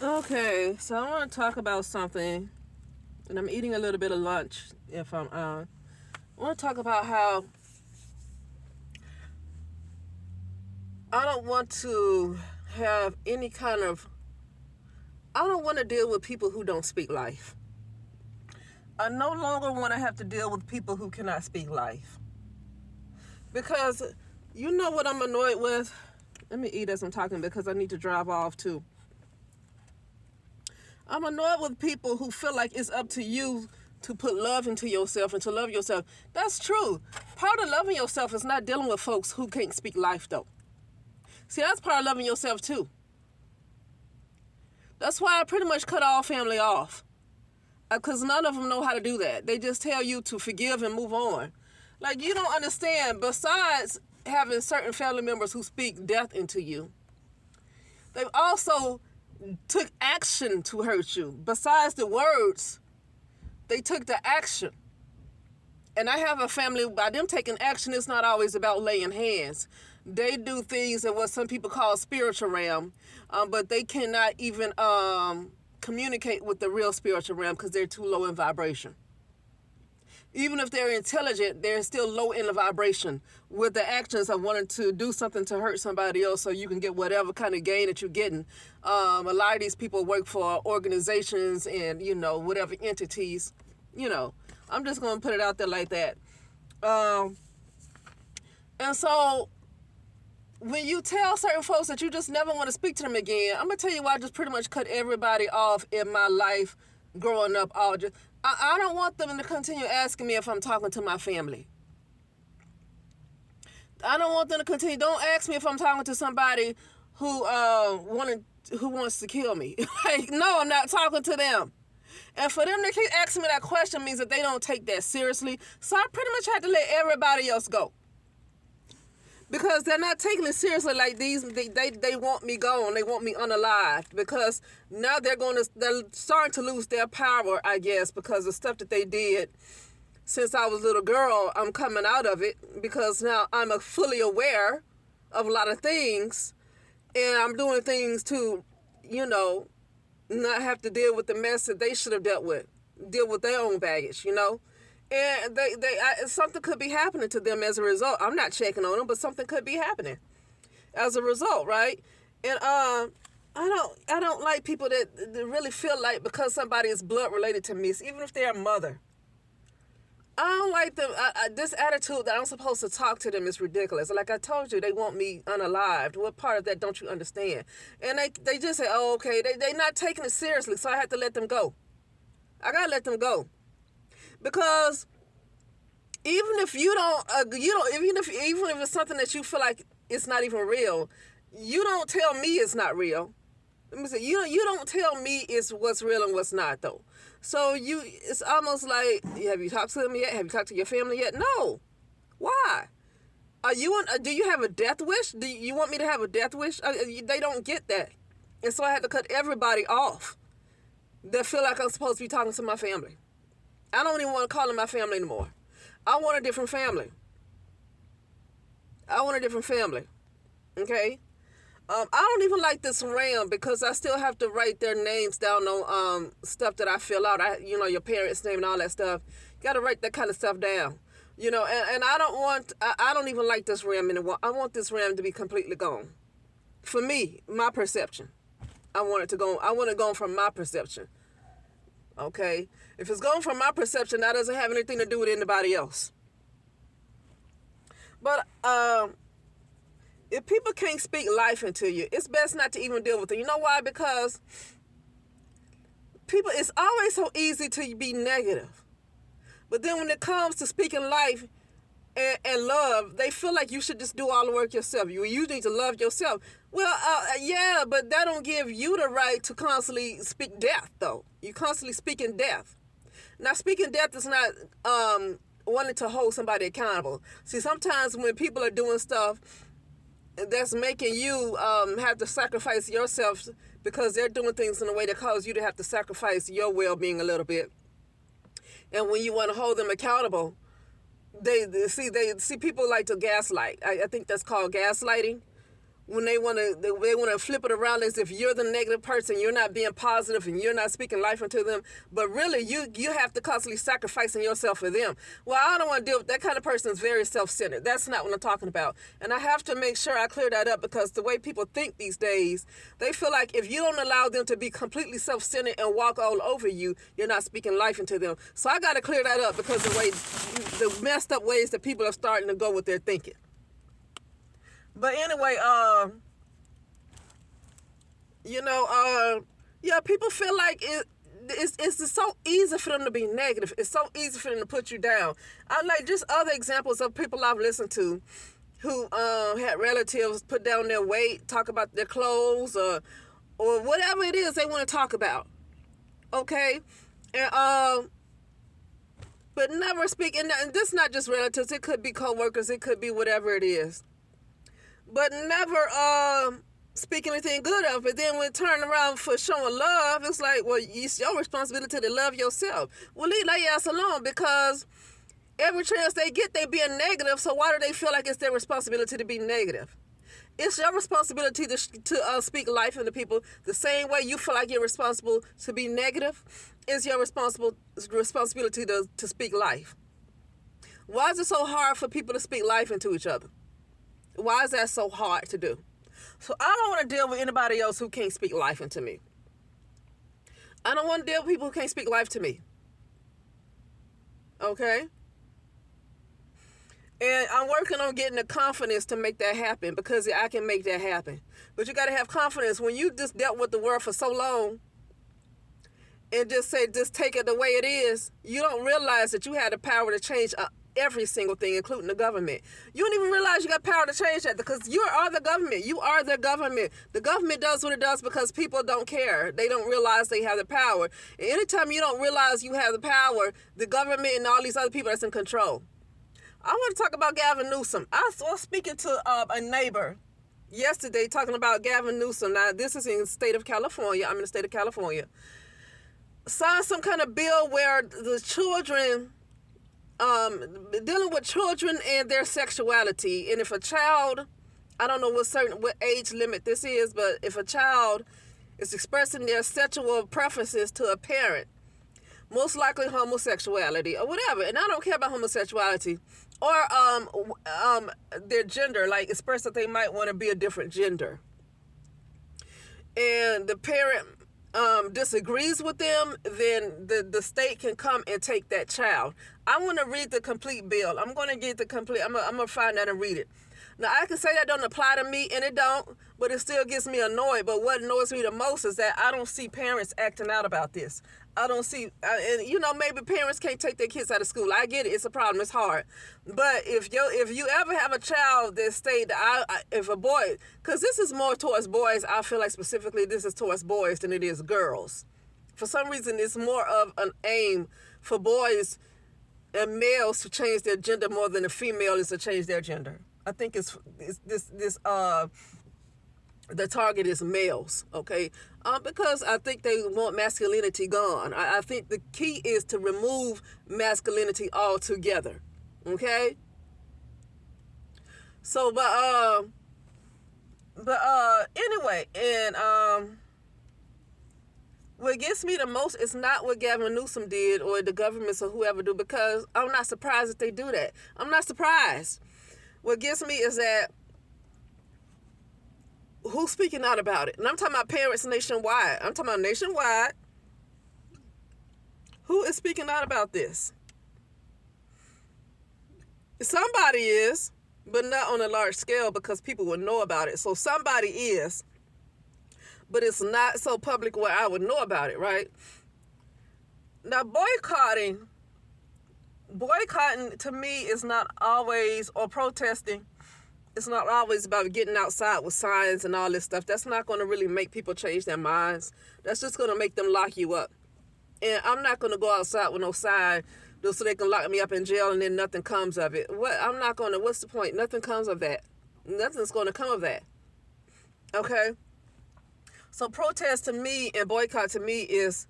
Okay, so I want to talk about something, and I'm eating a little bit of lunch if I'm on. I want to talk about how I don't want to have any kind of. I don't want to deal with people who don't speak life. I no longer want to have to deal with people who cannot speak life. Because you know what I'm annoyed with? Let me eat as I'm talking because I need to drive off too. I'm annoyed with people who feel like it's up to you to put love into yourself and to love yourself. That's true. Part of loving yourself is not dealing with folks who can't speak life, though. See, that's part of loving yourself, too. That's why I pretty much cut all family off. Because none of them know how to do that. They just tell you to forgive and move on. Like, you don't understand. Besides having certain family members who speak death into you, they've also took action to hurt you. Besides the words, they took the action. And I have a family, by them taking action, it's not always about laying hands. They do things in what some people call spiritual realm, but they cannot even communicate with the real spiritual realm because they're too low in vibration. Even if they're intelligent, they're still low in the vibration with the actions of wanting to do something to hurt somebody else so you can get whatever kind of gain that you're getting. A lot of these people work for organizations and, whatever entities, I'm just going to put it out there like that. And so when you tell certain folks that you just never want to speak to them again, I'm going to tell you why I just pretty much cut everybody off in my life growing up. I don't want them to continue asking me if I'm talking to my family. I don't want them to continue. Don't ask me if I'm talking to somebody who wants to kill me. Like, no, I'm not talking to them. And for them to keep asking me that question means that they don't take that seriously. So I pretty much had to let everybody else go. Because they're not taking it seriously like these. They want me gone. They want me unalived. Because now they're starting to lose their power, I guess, because of stuff that they did since I was a little girl. I'm coming out of it because now I'm fully aware of a lot of things. And I'm doing things to, not have to deal with the mess that they should have dealt with. Deal with their own baggage, And something could be happening to them as a result. I'm not checking on them, but something could be happening as a result, right? And I don't like people that really feel like because somebody is blood related to me, even if they're a mother. I don't like them. This attitude that I'm supposed to talk to them is ridiculous. Like I told you, they want me unalived. What part of that don't you understand? And they just say, oh, okay. They not taking it seriously, so I have to let them go. I got to let them go. Because even if even if it's something that you feel like it's not even real, you don't tell me it's not real. Let me say, you don't tell me it's what's real and what's not, though. So it's almost like, have you talked to them yet? Have you talked to your family yet? No. Why? Do you have a death wish? Do you want me to have a death wish? They don't get that. And so I had to cut everybody off that feel like I'm supposed to be talking to my family. I don't even want to call them my family anymore. I want a different family. Okay? I don't even like this RAM because I still have to write their names down on stuff that I fill out. Your parents' name and all that stuff. You got to write that kind of stuff down. And I don't even like this RAM anymore. I want this RAM to be completely gone. For me, my perception. I want it gone from my perception. Okay? If it's gone from my perception, that doesn't have anything to do with anybody else. But if people can't speak life into you, it's best not to even deal with it. You know why? Because it's always so easy to be negative. But then when it comes to speaking life and love, they feel like you should just do all the work yourself. You need to love yourself. Well, yeah, but that don't give you the right to constantly speak death, though. You constantly speaking death. Now, speaking death is not wanting to hold somebody accountable. See, sometimes when people are doing stuff that's making you have to sacrifice yourself because they're doing things in a way that causes you to have to sacrifice your well-being a little bit. And when you want to hold them accountable, they see people like to gaslight. I think that's called gaslighting, when they want to flip it around as if you're the negative person, you're not being positive and you're not speaking life into them, but really you have to constantly sacrificing yourself for them. Well, I don't want to deal with that kind of person. Is very self-centered. That's not what I'm talking about. And I have to make sure I clear that up, because the way people think these days, they feel like if you don't allow them to be completely self-centered and walk all over you, you're not speaking life into them. So I got to clear that up, because the messed up ways that people are starting to go with their thinking. But anyway, yeah, people feel like it's so easy for them to be negative. It's so easy for them to put you down. I like just other examples of people I've listened to who had relatives put down their weight, talk about their clothes or whatever it is they want to talk about. Okay? And but never speak, and this is not just relatives, it could be co-workers, it could be whatever it is. But never speak anything good of it. Then when turn around for showing love, it's like, well, it's your responsibility to love yourself. Well, leave that ass alone, because every chance they get, they being negative. So why do they feel like it's their responsibility to be negative? It's your responsibility to speak life into people. The same way you feel like you're responsible to be negative, it's your responsibility to speak life. Why is it so hard for people to speak life into each other? Why is that so hard to do? So I don't want to deal with anybody else who can't speak life into me. I don't want to deal with people who can't speak life to me. Okay? And I'm working on getting the confidence to make that happen, because I can make that happen. But you got to have confidence. When you just dealt with the world for so long and just take it the way it is, you don't realize that you had the power to change every single thing, including the government. You don't even realize you got power to change that, because you are the government. You are the government. The government does what it does because people don't care. They don't realize they have the power. And anytime you don't realize you have the power, the government and all these other people that's in control. I want to talk about Gavin Newsom. I was speaking to a neighbor yesterday talking about Gavin Newsom. Now, this is in the state of California. I'm in the state of California. Signed some kind of bill where the children, dealing with children and their sexuality. And if a child, I don't know what age limit this is, but if a child is expressing their sexual preferences to a parent, most likely homosexuality or whatever, and I don't care about homosexuality, or their gender, like express that they might want to be a different gender, and the parent disagrees with them, then the state can come and take that child. I want to read the complete bill. I'm going to get the complete, I'm going to find that and read it. Now, I can say that don't apply to me, and it don't, but it still gets me annoyed. But what annoys me the most is that I don't see parents acting out about this. I don't see, and maybe parents can't take their kids out of school. I get it. It's a problem. It's hard. But if you ever have a child that stayed, if a boy, because this is more towards boys, I feel like specifically this is towards boys than it is girls. For some reason, it's more of an aim for boys and males to change their gender more than a female is to change their gender. I think the target is males, okay? Because I think they want masculinity gone. I think the key is to remove masculinity altogether, okay? So, anyway, and what gets me the most is not what Gavin Newsom did or the governments or whoever do, because I'm not surprised that they do that. I'm not surprised. What gets me is that who's speaking out about it? And I'm talking about parents nationwide. I'm talking about nationwide. Who is speaking out about this? Somebody is, but not on a large scale because people would know about it. So somebody is, but it's not so public where I would know about it, right? Now, boycotting to me is not always, or protesting, it's not always about getting outside with signs and all this stuff. That's not going to really make people change their minds. That's just going to make them lock you up. And I'm not going to go outside with no sign so they can lock me up in jail and then nothing comes of it. What's the point? Nothing comes of that. Nothing's going to come of that. Okay? So protest to me and boycott to me is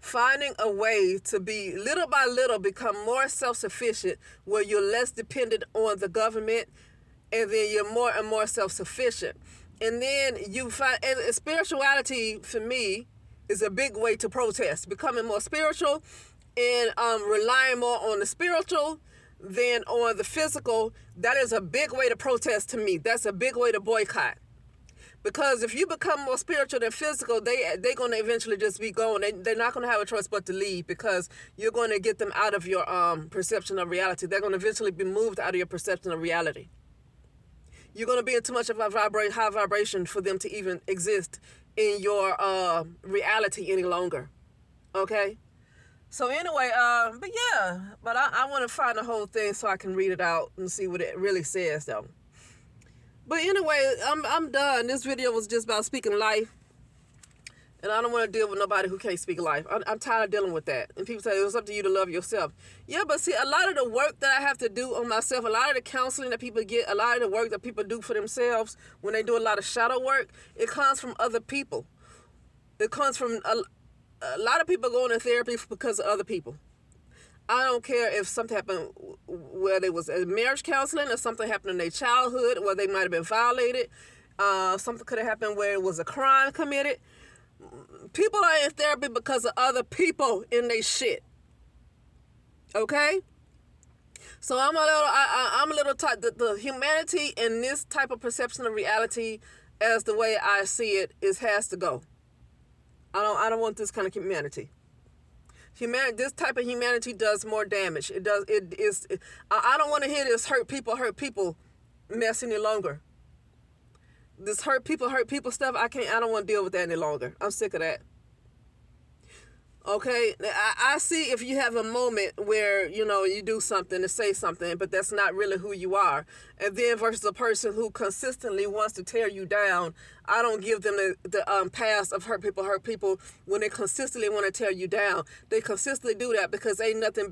finding a way to be, little by little, become more self-sufficient, where you're less dependent on the government, and then you're more and more self-sufficient. And then you find, and spirituality for me is a big way to protest, becoming more spiritual and relying more on the spiritual than on the physical. That is a big way to protest to me. That's a big way to boycott. Because if you become more spiritual than physical, they're going to eventually just be gone. They're not going to have a choice but to leave, because you're going to get them out of your perception of reality. They're going to eventually be moved out of your perception of reality. You're going to be in too much of a high vibration for them to even exist in your reality any longer. Okay? So anyway, but I want to find the whole thing so I can read it out and see what it really says, though. But anyway, I'm done. This video was just about speaking life. And I don't want to deal with nobody who can't speak life. I'm tired of dealing with that. And people say, it's up to you to love yourself. Yeah, but see, a lot of the work that I have to do on myself, a lot of the counseling that people get, a lot of the work that people do for themselves when they do a lot of shadow work, it comes from other people. It comes from a lot of people going to therapy because of other people. I don't care if something happened where there was a marriage counseling, or something happened in their childhood where they might have been violated. Something could have happened where it was a crime committed. People are in therapy because of other people in their shit. Okay? So I'm a little tight. The humanity in this type of perception of reality, as the way I see it, has to go. I don't want this kind of humanity. This type of humanity does more damage. I don't want to hear this hurt people mess any longer. This hurt people stuff, I don't want to deal with that any longer. I'm sick of that. Okay, I see if you have a moment where, you do something to say something, but that's not really who you are. And then versus a person who consistently wants to tear you down, I don't give them the pass of hurt people when they consistently want to tear you down. They consistently do that because nothing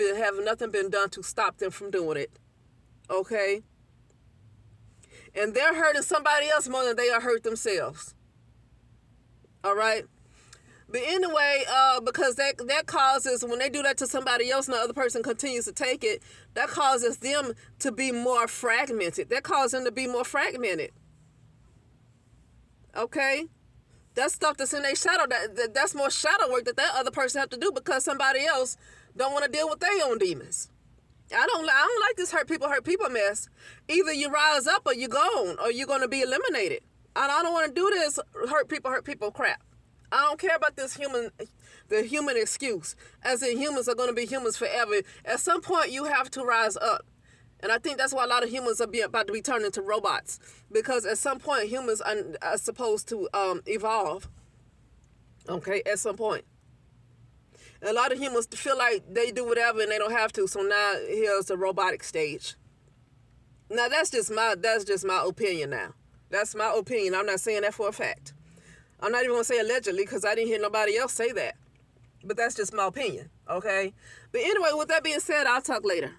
been done to stop them from doing it. Okay? And they're hurting somebody else more than they are hurt themselves. All right? But anyway, because that causes, when they do that to somebody else and the other person continues to take it, that causes them to be more fragmented. That causes them to be more fragmented. Okay? That's stuff that's in their shadow. That's more shadow work that other person have to do because somebody else don't want to deal with their own demons. I don't like this hurt people mess. Either you rise up or you're gone, or you're going to be eliminated. And I don't want to do this hurt people crap. I don't care about the human excuse. As in, humans are going to be humans forever. At some point, you have to rise up. And I think that's why a lot of humans are about to be turned into robots. Because at some point, humans are supposed to evolve. Okay, at some point. And a lot of humans feel like they do whatever and they don't have to. So now here's the robotic stage. Now that's just my opinion now. That's my opinion. I'm not saying that for a fact. I'm not even going to say allegedly because I didn't hear nobody else say that. But that's just my opinion, okay? But anyway, with that being said, I'll talk later.